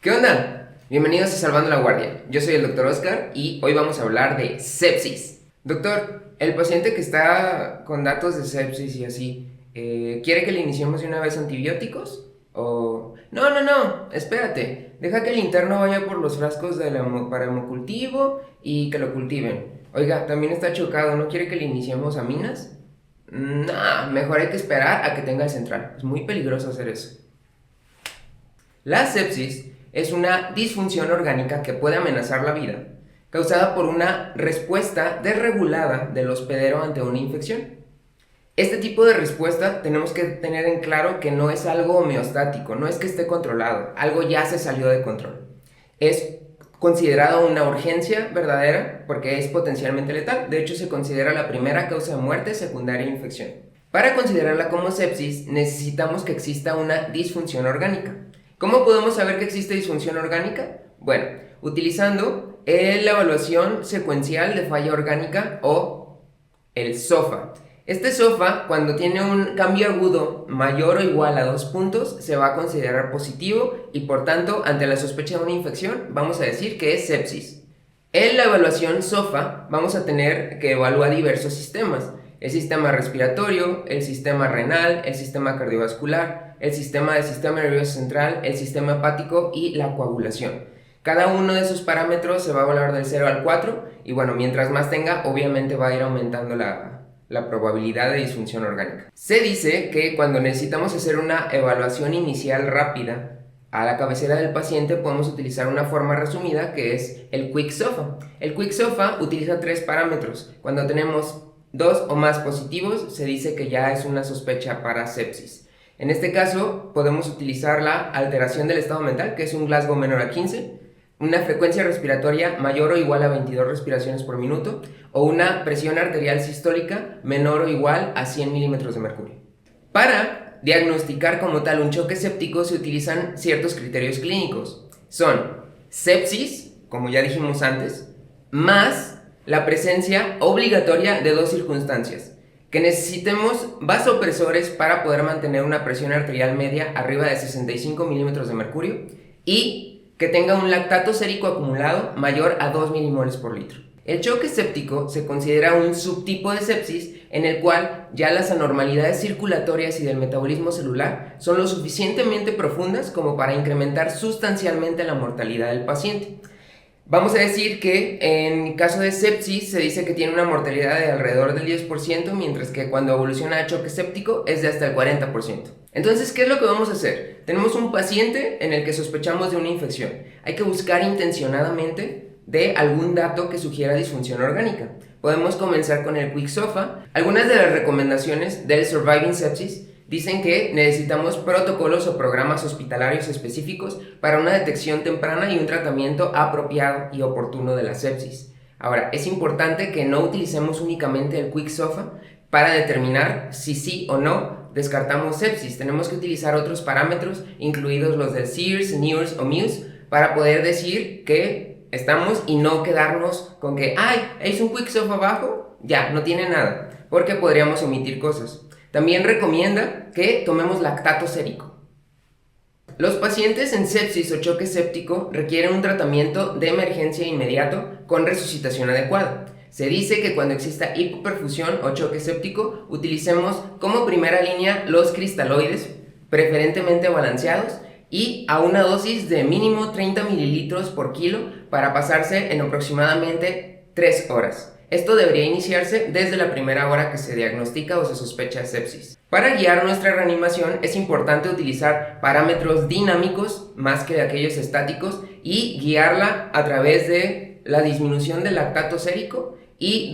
¿Qué onda? Bienvenidos a Salvando la Guardia. Yo soy el Dr. Oscar y hoy vamos a hablar de sepsis. Doctor, el paciente que está con datos de sepsis y así, ¿quiere que le iniciemos de una vez antibióticos? O... No, espérate. Deja que el interno vaya por los frascos para hemocultivo y que lo cultiven. Oiga, también está chocado, ¿no quiere que le iniciemos aminas? No, mejor hay que esperar a que tenga el central. Es muy peligroso hacer eso. La sepsis es una disfunción orgánica que puede amenazar la vida, causada por una respuesta desregulada del hospedero ante una infección. Este tipo de respuesta tenemos que tener en claro que no es algo homeostático, no es que esté controlado, algo ya se salió de control. Es considerado una urgencia verdadera porque es potencialmente letal. De hecho, se considera la primera causa de muerte secundaria a infección. Para considerarla como sepsis, necesitamos que exista una disfunción orgánica. ¿Cómo podemos saber que existe disfunción orgánica? Bueno, utilizando la evaluación secuencial de falla orgánica o el SOFA. Este SOFA, cuando tiene un cambio agudo mayor o igual a 2 puntos, se va a considerar positivo y por tanto, ante la sospecha de una infección, vamos a decir que es sepsis. En la evaluación SOFA vamos a tener que evaluar diversos sistemas. El sistema respiratorio, el sistema renal, el sistema cardiovascular, el sistema nervioso central, el sistema hepático y la coagulación. Cada uno de esos parámetros se va a evaluar del 0 al 4 y bueno, mientras más tenga, obviamente va a ir aumentando la probabilidad de disfunción orgánica. Se dice que cuando necesitamos hacer una evaluación inicial rápida a la cabecera del paciente podemos utilizar una forma resumida que es el Quick SOFA. El Quick SOFA utiliza 3 parámetros. Cuando tenemos 2 o más positivos, se dice que ya es una sospecha para sepsis. En este caso, podemos utilizar la alteración del estado mental, que es un Glasgow menor a 15, una frecuencia respiratoria mayor o igual a 22 respiraciones por minuto, o una presión arterial sistólica menor o igual a 100 milímetros de mercurio. Para diagnosticar como tal un choque séptico se utilizan ciertos criterios clínicos. Son sepsis, como ya dijimos antes, más la presencia obligatoria de 2 circunstancias. Que necesitemos vasopresores para poder mantener una presión arterial media arriba de 65 milímetros de mercurio y que tenga un lactato sérico acumulado mayor a 2 milimoles por litro. El choque séptico se considera un subtipo de sepsis en el cual ya las anormalidades circulatorias y del metabolismo celular son lo suficientemente profundas como para incrementar sustancialmente la mortalidad del paciente. Vamos a decir que en caso de sepsis se dice que tiene una mortalidad de alrededor del 10%, mientras que cuando evoluciona a choque séptico es de hasta el 40%. Entonces, ¿qué es lo que vamos a hacer? Tenemos un paciente en el que sospechamos de una infección. Hay que buscar intencionadamente de algún dato que sugiera disfunción orgánica. Podemos comenzar con el Quick SOFA. Algunas de las recomendaciones del Surviving Sepsis dicen que necesitamos protocolos o programas hospitalarios específicos para una detección temprana y un tratamiento apropiado y oportuno de la sepsis. Ahora, es importante que no utilicemos únicamente el Quick SOFA para determinar si sí o no descartamos sepsis. Tenemos que utilizar otros parámetros, incluidos los del SIRS, NIRS o MUSE, para poder decir que estamos y no quedarnos con que ¿es un Quick SOFA bajo? Ya, no tiene nada, porque podríamos omitir cosas. También recomienda que tomemos lactato sérico. Los pacientes en sepsis o choque séptico requieren un tratamiento de emergencia inmediato con resucitación adecuada. Se dice que cuando exista hipoperfusión o choque séptico, utilicemos como primera línea los cristaloides, preferentemente balanceados, y a una dosis de mínimo 30 mililitros por kilo para pasarse en aproximadamente 3 horas. Esto debería iniciarse desde la primera hora que se diagnostica o se sospecha de sepsis. Para guiar nuestra reanimación es importante utilizar parámetros dinámicos más que de aquellos estáticos y guiarla a través de la disminución del lactato sérico y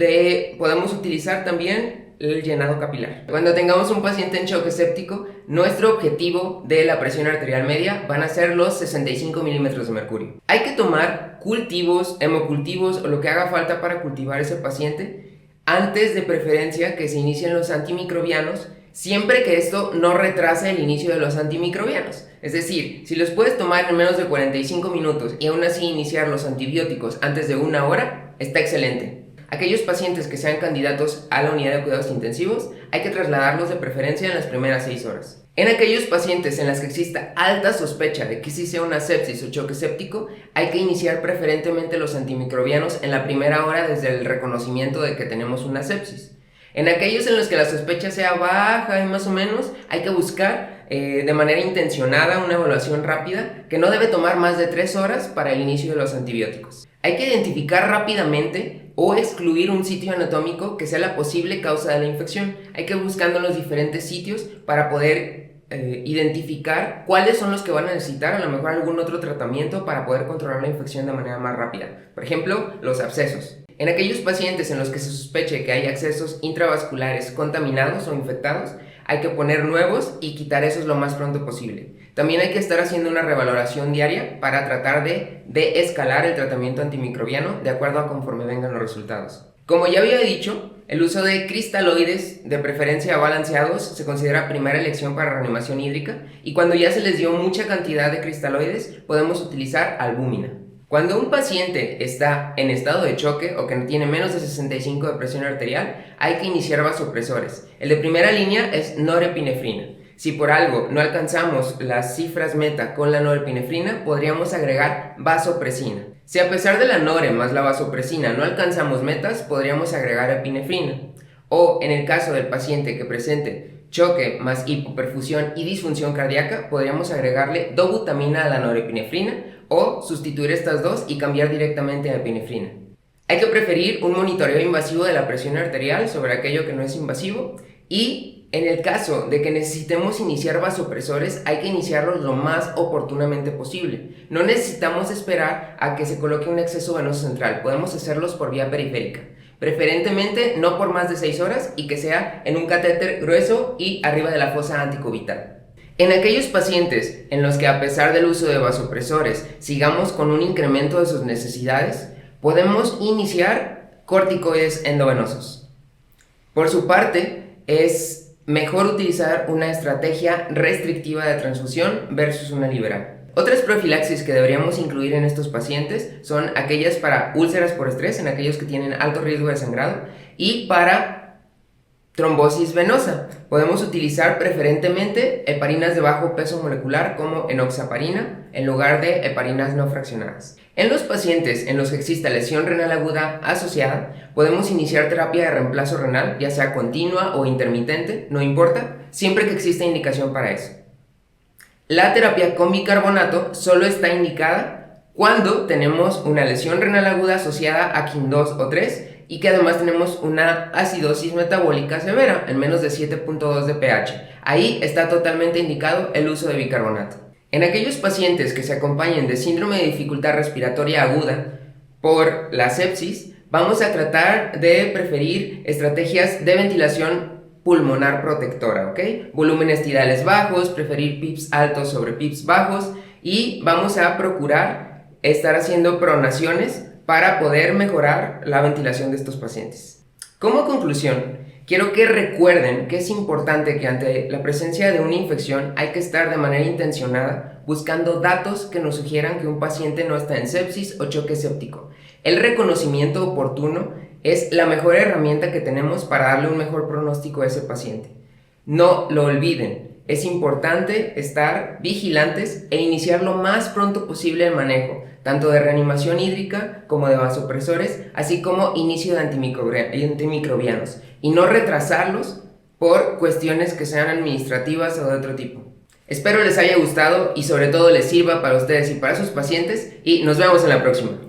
podemos utilizar también el llenado capilar. Cuando tengamos un paciente en choque séptico, nuestro objetivo de la presión arterial media van a ser los 65 milímetros de mercurio. Hay que tomar cultivos, hemocultivos o lo que haga falta para cultivar ese paciente antes de preferencia que se inicien los antimicrobianos, siempre que esto no retrase el inicio de los antimicrobianos. Es decir, si los puedes tomar en menos de 45 minutos y aún así iniciar los antibióticos antes de 1 hora, está excelente. Aquellos pacientes que sean candidatos a la unidad de cuidados intensivos hay que trasladarlos de preferencia en las primeras 6 horas. En aquellos pacientes en los que exista alta sospecha de que sí sea una sepsis o choque séptico, hay que iniciar preferentemente los antimicrobianos en la primera hora desde el reconocimiento de que tenemos una sepsis. En aquellos en los que la sospecha sea baja y más o menos, hay que buscar de manera intencionada una evaluación rápida que no debe tomar más de 3 horas para el inicio de los antibióticos. Hay que identificar rápidamente o excluir un sitio anatómico que sea la posible causa de la infección. Hay que ir buscando los diferentes sitios para poder identificar cuáles son los que van a necesitar a lo mejor algún otro tratamiento para poder controlar la infección de manera más rápida. Por ejemplo, los abscesos. En aquellos pacientes en los que se sospeche que hay accesos intravasculares contaminados o infectados, hay que poner nuevos y quitar esos lo más pronto posible. También hay que estar haciendo una revaloración diaria para tratar de escalar el tratamiento antimicrobiano de acuerdo a conforme vengan los resultados. Como ya había dicho, el uso de cristaloides, de preferencia balanceados, se considera primera elección para reanimación hídrica, y cuando ya se les dio mucha cantidad de cristaloides, podemos utilizar albúmina. Cuando un paciente está en estado de choque o que tiene menos de 65 de presión arterial, hay que iniciar vasopresores. El de primera línea es norepinefrina. Si por algo no alcanzamos las cifras meta con la norepinefrina, podríamos agregar vasopresina. Si a pesar de la nore más la vasopresina no alcanzamos metas, podríamos agregar epinefrina. O en el caso del paciente que presente choque más hipoperfusión y disfunción cardíaca, podríamos agregarle dobutamina a la norepinefrina o sustituir estas dos y cambiar directamente a epinefrina. Hay que preferir un monitoreo invasivo de la presión arterial sobre aquello que no es invasivo, y en el caso de que necesitemos iniciar vasopresores, hay que iniciarlos lo más oportunamente posible. No necesitamos esperar a que se coloque un exceso venoso central, podemos hacerlos por vía periférica. Preferentemente no por más de 6 horas y que sea en un catéter grueso y arriba de la fosa anticubital. En aquellos pacientes en los que a pesar del uso de vasopresores sigamos con un incremento de sus necesidades, podemos iniciar corticoides endovenosos. Por su parte, es mejor utilizar una estrategia restrictiva de transfusión versus una liberal. Otras profilaxis que deberíamos incluir en estos pacientes son aquellas para úlceras por estrés, en aquellos que tienen alto riesgo de sangrado, y para trombosis venosa. Podemos utilizar preferentemente heparinas de bajo peso molecular como enoxaparina en lugar de heparinas no fraccionadas. En los pacientes en los que exista lesión renal aguda asociada, podemos iniciar terapia de reemplazo renal, ya sea continua o intermitente, no importa, siempre que exista indicación para eso. La terapia con bicarbonato solo está indicada cuando tenemos una lesión renal aguda asociada a KIM2 o 3 y que además tenemos una acidosis metabólica severa en menos de 7.2 de pH. Ahí está totalmente indicado el uso de bicarbonato. En aquellos pacientes que se acompañen de síndrome de dificultad respiratoria aguda por la sepsis, vamos a tratar de preferir estrategias de ventilación pulmonar protectora, ¿ok? Volúmenes tidales bajos, preferir PIPs altos sobre PIPs bajos, y vamos a procurar estar haciendo pronaciones para poder mejorar la ventilación de estos pacientes. Como conclusión, quiero que recuerden que es importante que ante la presencia de una infección hay que estar de manera intencionada buscando datos que nos sugieran que un paciente no está en sepsis o choque séptico. El reconocimiento oportuno es la mejor herramienta que tenemos para darle un mejor pronóstico a ese paciente. No lo olviden, es importante estar vigilantes e iniciar lo más pronto posible el manejo, tanto de reanimación hídrica como de vasopresores, así como inicio de antimicrobianos, y no retrasarlos por cuestiones que sean administrativas o de otro tipo. Espero les haya gustado y sobre todo les sirva para ustedes y para sus pacientes, y nos vemos en la próxima.